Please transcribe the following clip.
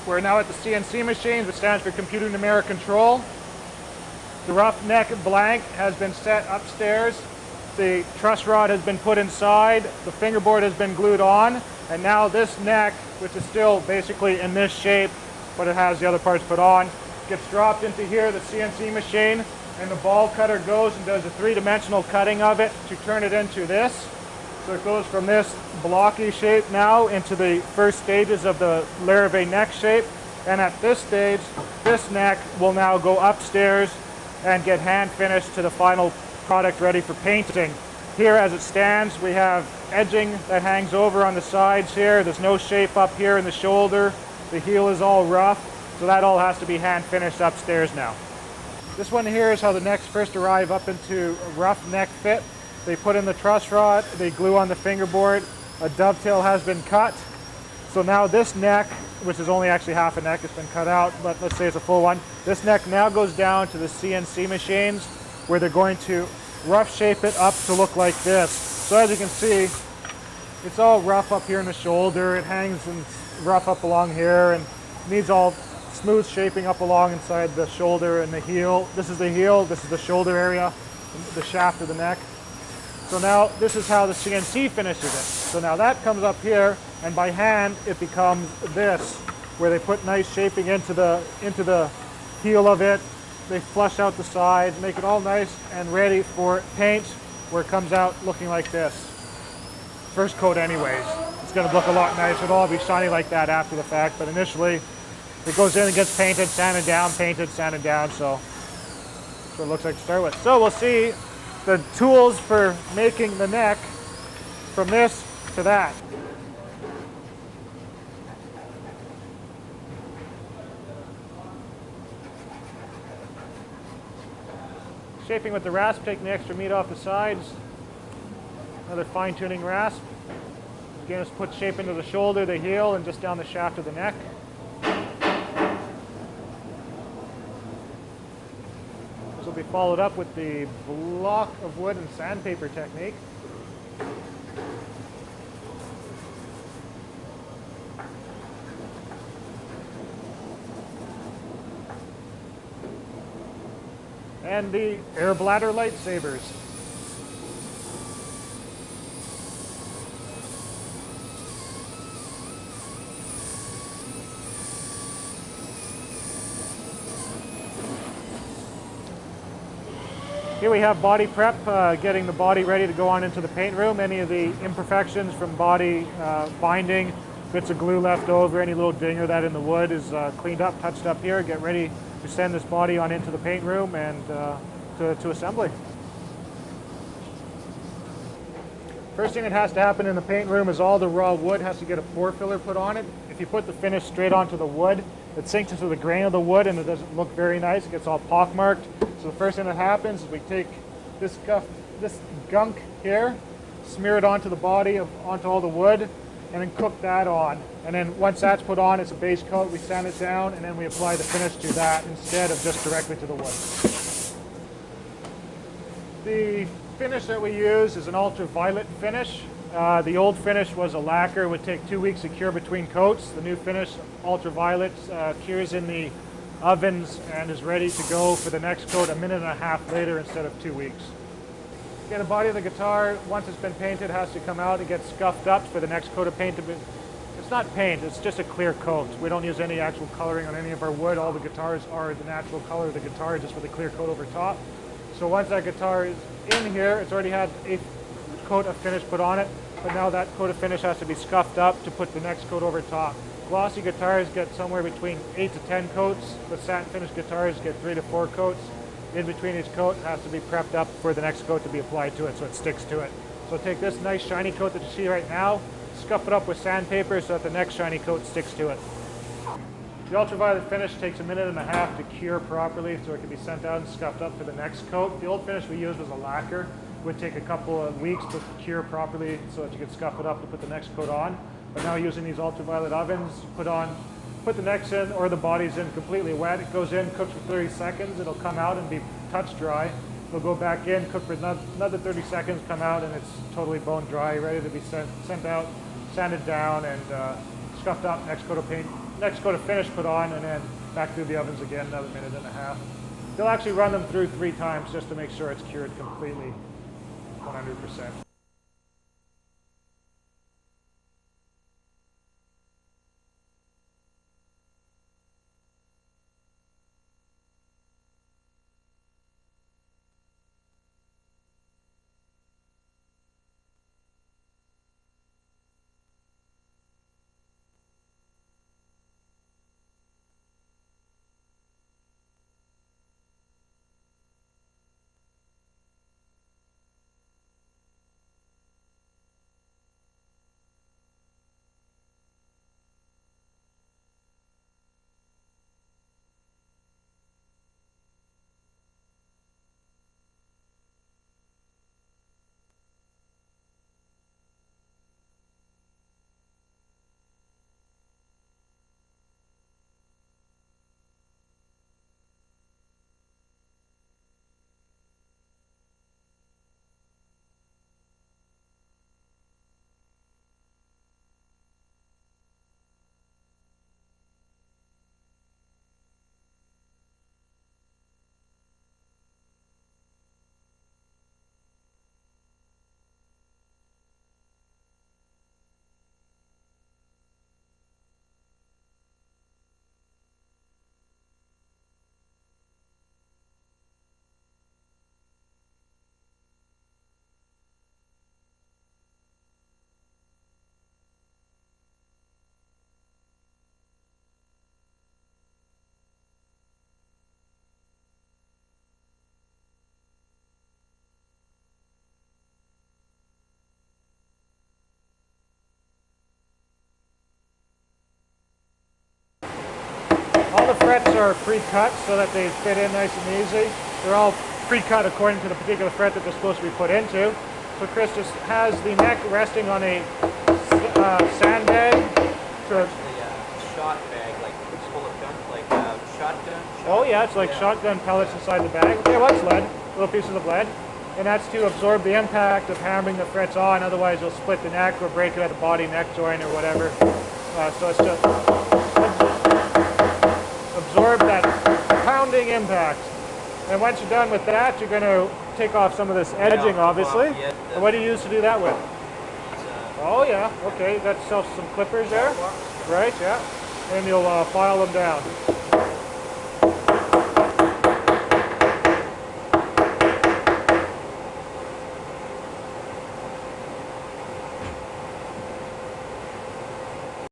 We're now at the CNC machines, which stands for Computer Numeric Control. The roughneck blank has been set upstairs. The truss rod has been put inside. The fingerboard has been glued on. And now this neck, which is still basically in this shape, but it has the other parts put on, gets dropped into here, the CNC machine, and the ball cutter goes and does a three-dimensional cutting of it to turn it into this. So it goes from this blocky shape now into the first stages of the Larrivee neck shape. And at this stage, this neck will now go upstairs and get hand finished to the final product ready for painting. Here as it stands, we have edging that hangs over on the sides here. There's no shape up here in the shoulder. The heel is all rough, so that all has to be hand finished upstairs now. This one here is how the necks first arrive up into a rough neck fit. They put in the truss rod, they glue on the fingerboard, a dovetail has been cut. So now this neck, which is only actually half a neck, it's been cut out, but let's say it's a full one. This neck now goes down to the CNC machines where they're going to rough shape it up to look like this. So as you can see, it's all rough up here in the shoulder, it hangs and rough up along here and needs all smooth shaping up along inside the shoulder and the heel. This is the heel, this is the shoulder area, the shaft of the neck. So now this is how the CNC finishes it. So now that comes up here, and by hand it becomes this, where they put nice shaping into the heel of it. They flush out the sides, make it all nice and ready for paint, where it comes out looking like this. First coat anyways. It's going to look a lot nicer. It'll all be shiny like that after the fact, but initially it goes in and gets painted, sanded down, painted, sanded down, so that's what it looks like to start with. So we'll see the tools for making the neck from this to that. Shaping with the rasp, taking the extra meat off the sides. Another fine-tuning rasp. Again, just put shape into the shoulder, the heel, and just down the shaft of the neck. This will be followed up with the block of wood and sandpaper technique. And the air bladder lightsabers. Here we have body prep, getting the body ready to go on into the paint room. Any of the imperfections from body binding, bits of glue left over, any little dinger that in the wood is cleaned up, touched up here. Get ready to send this body on into the paint room and to assembly. First thing that has to happen in the paint room is all the raw wood has to get a pore filler put on it. If you put the finish straight onto the wood, it sinks into the grain of the wood and it doesn't look very nice. It gets all pockmarked. So the first thing that happens is we take this gunk here, smear it onto the body, onto all the wood, and then cook that on. And then once that's put on, it's a base coat, we sand it down, and then we apply the finish to that instead of just directly to the wood. The finish that we use is an ultraviolet finish. The old finish was a lacquer. It would take 2 weeks to cure between coats. The new finish, ultraviolet, cures in the ovens and is ready to go for the next coat a minute and a half later instead of 2 weeks. Again, the body of the guitar, once it's been painted, has to come out and get scuffed up for the next coat of paint. It's not paint, it's just a clear coat. We don't use any actual coloring on any of our wood. All the guitars are the natural color of the guitar, just with a clear coat over top. So once that guitar is in here, it's already had a coat of finish put on it, but now that coat of finish has to be scuffed up to put the next coat over top. Glossy guitars get somewhere between 8 to 10 coats, but satin finish guitars get 3 to 4 coats. In between each coat, it has to be prepped up for the next coat to be applied to it so it sticks to it. So take this nice shiny coat that you see right now, scuff it up with sandpaper so that the next shiny coat sticks to it. The ultraviolet finish takes a minute and a half to cure properly so it can be sent out and scuffed up for the next coat. The old finish we used was a lacquer. It would take a couple of weeks to cure properly so that you could scuff it up to put the next coat on. But now using these ultraviolet ovens, put the necks in or the bodies in completely wet. It goes in, cooks for 30 seconds. It'll come out and be touch dry. It'll go back in, cook for another 30 seconds, come out, and it's totally bone dry, ready to be sent out, sanded down, and scuffed up. Next coat of paint next coat of finish put on, and then back through the ovens again, another minute and a half. They'll actually run them through 3 times just to make sure it's cured completely, 100%. All the frets are pre-cut so that they fit in nice and easy. They're all pre-cut according to the particular fret that they're supposed to be put into. So Chris just has the neck resting on a sandbag. So shot bag, like it's full of gun, like shotgun. Oh yeah, it's like shotgun pellets inside the bag. Okay, well, it's lead, little pieces of lead. And that's to absorb the impact of hammering the frets on, otherwise you'll split the neck or break it at the body neck joint or whatever. So it's just absorb that pounding impact. And once you're done with that, you're going to take off some of this edging, obviously. And what do you use to do that with? Oh yeah, okay, you got yourself some clippers there. Right, yeah. And you'll file them down.